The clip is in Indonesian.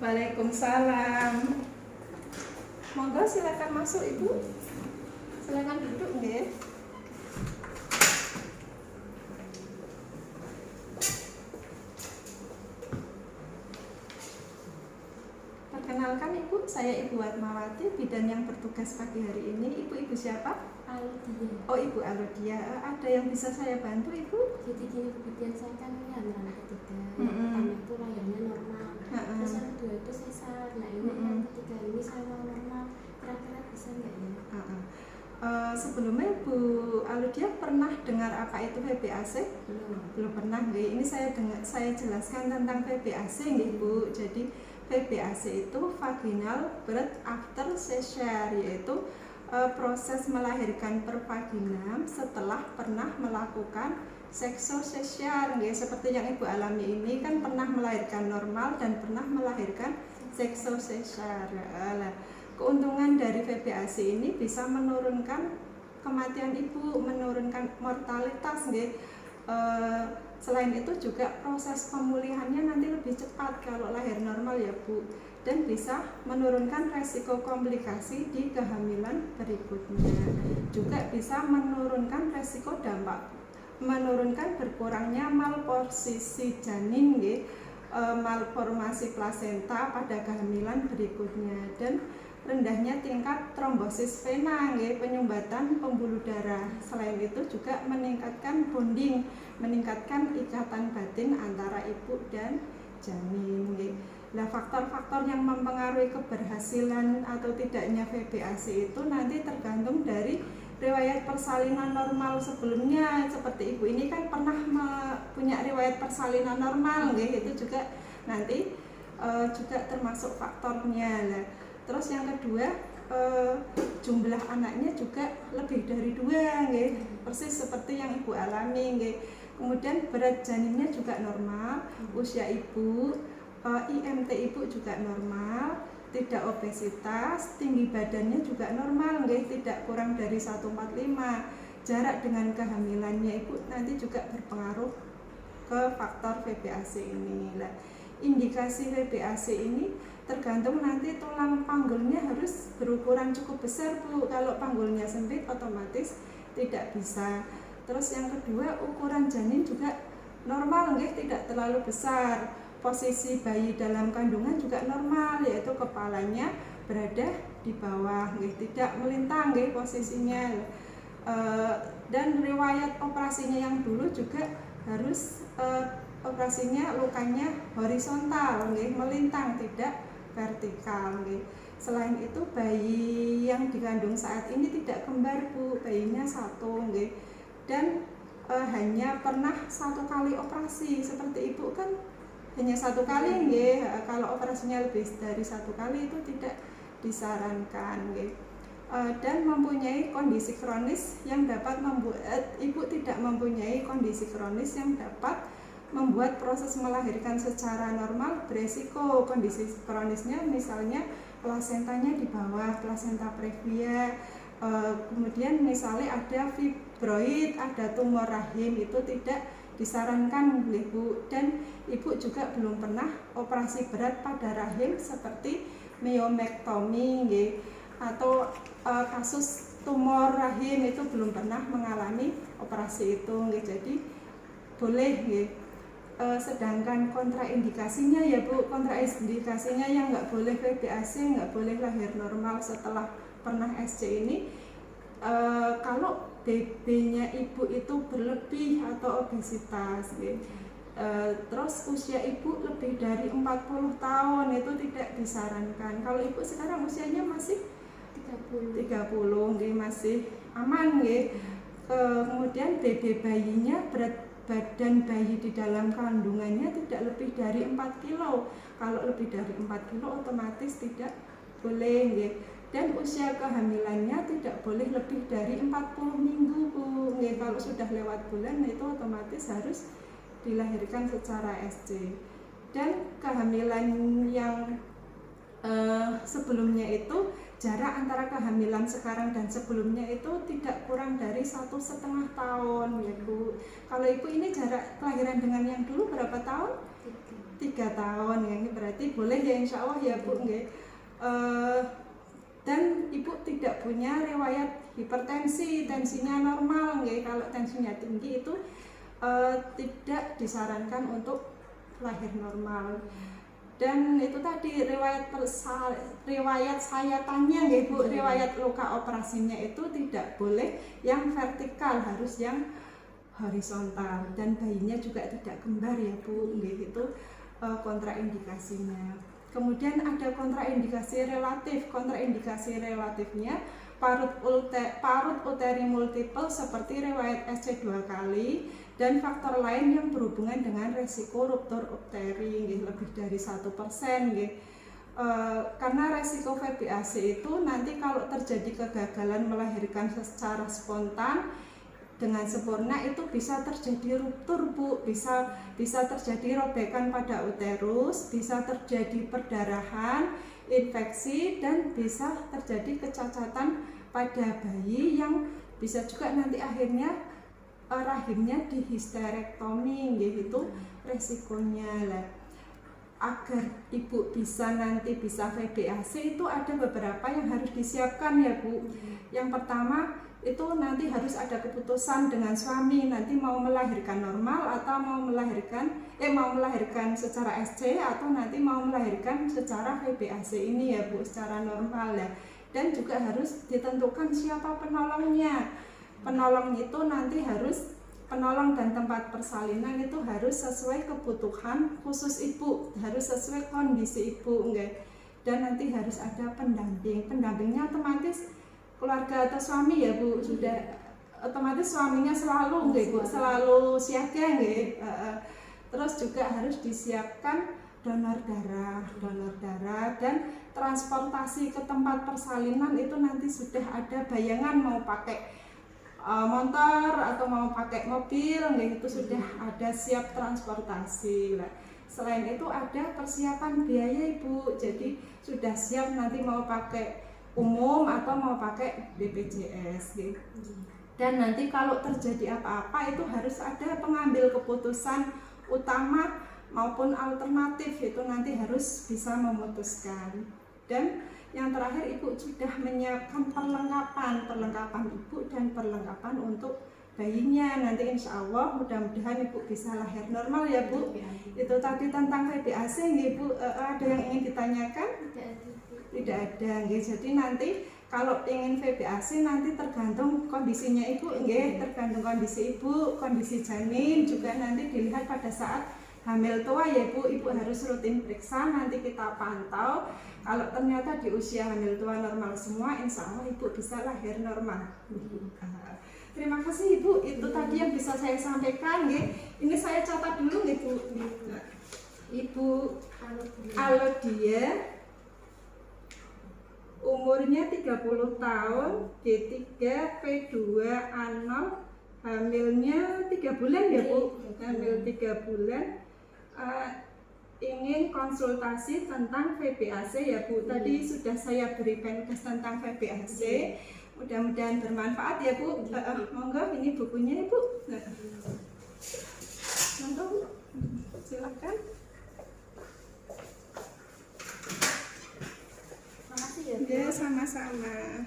Waalaikumsalam. Monggo silakan masuk Ibu. Silakan duduk nggih. Perkenalkan Ibu, saya Ibu Atmawati, bidan yang bertugas pagi hari ini. Ibu siapa? Alodia. Oh, Ibu Alodia. Ada yang bisa saya bantu Ibu? Jadi gini, kebetulan saya kan hamil ketiga. Yang pertama itu lahirnya normal. Terus yang kedua itu sesar. Nah ini yang ketiga ini saya mau normal. Kira-kira bisa nggak ya? Sebelumnya Bu Alodia pernah dengar apa itu VBAC? Belum pernah nggih. Ini saya jelaskan tentang VBAC nggih Bu. Jadi VBAC itu vaginal birth after seizure, yaitu proses melahirkan per vaginam setelah pernah melakukan seksosesiar, seperti yang Ibu alami ini kan pernah melahirkan normal dan pernah melahirkan seksosesiar. Keuntungan dari VBAC ini bisa menurunkan kematian ibu, menurunkan mortalitas. Selain itu juga proses pemulihannya nanti lebih cepat kalau lahir normal ya Bu, dan bisa menurunkan resiko komplikasi di kehamilan berikutnya. Juga bisa menurunkan resiko dampak, menurunkan berkurangnya malposisi janin, malformasi plasenta pada kehamilan berikutnya, dan rendahnya tingkat trombosis vena, penyumbatan pembuluh darah. Selain itu juga meningkatkan bonding, meningkatkan ikatan batin antara ibu dan janin. Nah, faktor-faktor yang mempengaruhi keberhasilan atau tidaknya VBAC itu nanti tergantung dari riwayat persalinan normal sebelumnya. Seperti ibu ini kan pernah punya riwayat persalinan normal, itu juga nanti juga termasuk faktornya. Terus yang kedua, jumlah anaknya juga lebih dari 2, persis seperti yang ibu alami. Kemudian berat janinnya juga normal, usia ibu, IMT ibu juga normal, tidak obesitas, tinggi badannya juga normal, tidak kurang dari 145. Jarak dengan kehamilannya ibu nanti juga berpengaruh ke faktor VBAC ini. Indikasi VBAC ini tergantung nanti tulang panggulnya harus berukuran cukup besar Bu. Kalau panggulnya sempit otomatis tidak bisa. Terus yang kedua, ukuran janin juga normal, tidak terlalu besar. Posisi bayi dalam kandungan juga normal, yaitu kepalanya berada di bawah, tidak melintang posisinya. Dan riwayat operasinya yang dulu juga harus operasinya lukanya horizontal, melintang, tidak vertikal. Selain itu bayi yang dikandung saat ini tidak kembar Bu, bayinya satu, dan hanya pernah 1 kali operasi. Seperti ibu kan hanya 1 kali, kalau operasinya lebih dari 1 kali itu tidak disarankan. Dan mempunyai kondisi kronis yang dapat membuat ibu tidak mempunyai kondisi kronis yang dapat membuat proses melahirkan secara normal beresiko. Kondisi kronisnya misalnya plasentanya di bawah, plasenta previa, kemudian misalnya ada fibroid, ada tumor rahim, itu tidak disarankan Bu. Dan ibu juga belum pernah operasi berat pada rahim seperti myomektomi, atau kasus tumor rahim itu belum pernah mengalami operasi itu, jadi boleh. Sedangkan kontraindikasinya ya Bu, kontraindikasinya yang nggak boleh VBAC, nggak boleh lahir normal setelah pernah SC ini, kalau BB-nya ibu itu berlebih atau obesitas, terus usia ibu lebih dari 40 tahun itu tidak disarankan. Kalau ibu sekarang usianya masih 30, masih aman. Kemudian BB bayinya, berat badan bayi di dalam kandungannya tidak lebih dari 4 kilo. Kalau lebih dari 4 kilo otomatis tidak boleh. Dan usia kehamilannya tidak boleh lebih dari 40 minggu Bu. Kalau sudah lewat bulan itu otomatis harus dilahirkan secara SC. Dan kehamilan yang sebelumnya itu, jarak antara kehamilan sekarang dan sebelumnya itu tidak kurang dari 1,5 tahun ya Bu. Kalau ibu ini jarak kelahiran dengan yang dulu berapa tahun? 3 3 tahun ya, berarti boleh ya insya Allah ya Bu nggih. Dan ibu tidak punya riwayat hipertensi, tensinya normal nggih. Kalau tensinya tinggi itu tidak disarankan untuk lahir normal. Dan itu tadi riwayat sayatannya nggih Bu, riwayat luka operasinya itu tidak boleh yang vertikal, harus yang horizontal, dan bayinya juga tidak kembar ya Bu nggih. Itu kontraindikasinya. Kemudian ada kontraindikasi relatif. Kontraindikasi relatifnya parut uteri multiple seperti riwayat SC 2 kali dan faktor lain yang berhubungan dengan resiko ruptur uteri lebih dari 1%. Karena resiko VBAC itu nanti kalau terjadi kegagalan melahirkan secara spontan dengan sempurna itu bisa terjadi ruptur Bu, bisa terjadi robekan pada uterus, bisa terjadi perdarahan, infeksi, dan bisa terjadi kecacatan pada bayi yang bisa juga nanti akhirnya rahimnya dihisterektomi gitu resikonya lah. Agar ibu nanti bisa VBAC itu ada beberapa yang harus disiapkan ya Bu. Yang pertama itu nanti harus ada keputusan dengan suami, nanti mau melahirkan normal atau mau melahirkan secara SC atau nanti mau melahirkan secara VBAC ini ya Bu, secara normal ya. Dan juga harus ditentukan siapa penolongnya. Penolong itu nanti harus penolong dan tempat persalinan itu harus sesuai kebutuhan khusus ibu, harus sesuai kondisi ibu enggak. Dan nanti harus ada pendamping. Pendampingnya otomatis keluarga atau suami ya Bu, sudah otomatis suaminya selalu nggih Bu, selalu siaga nggih. Terus juga harus disiapkan donor darah dan transportasi ke tempat persalinan itu nanti sudah ada bayangan mau pakai motor atau mau pakai mobil nggih, itu sudah ada siap transportasi lah. Selain itu ada persiapan biaya Ibu, jadi sudah siap nanti mau pakai umum atau mau pakai BPJS gitu. Dan nanti kalau terjadi apa-apa itu harus ada pengambil keputusan utama maupun alternatif, itu nanti harus bisa memutuskan. Dan yang terakhir ibu sudah menyiapkan perlengkapan ibu dan perlengkapan untuk bayinya. Nanti insya Allah mudah-mudahan ibu bisa lahir normal ya Bu. Itu tadi tentang VBAC Ibu, ada yang ingin ditanyakan? Tidak ada nggih. Jadi nanti kalau ingin VBAC nanti tergantung kondisinya ibu nggih, tergantung kondisi ibu, kondisi janin juga nanti dilihat pada saat hamil tua ya Bu. Ibu harus rutin periksa, nanti kita pantau. Kalau ternyata di usia hamil tua normal semua, insya Allah ibu bisa lahir normal. Terima kasih Ibu, itu tadi yang bisa saya sampaikan nggih. Ini saya catat dulu nggih Bu. Ibu Alodia, umurnya 30 tahun, D3, P2, A0, hamilnya 3 bulan ya Bu, hamil 3 bulan. Ingin konsultasi tentang VBAC ya Bu. Tadi sudah saya beri penkes tentang VBAC, mudah-mudahan bermanfaat ya Bu. Monggo ini bukunya Ibu. Monggo Bu, silakan. Makasih ya Bu. Ya, sama-sama.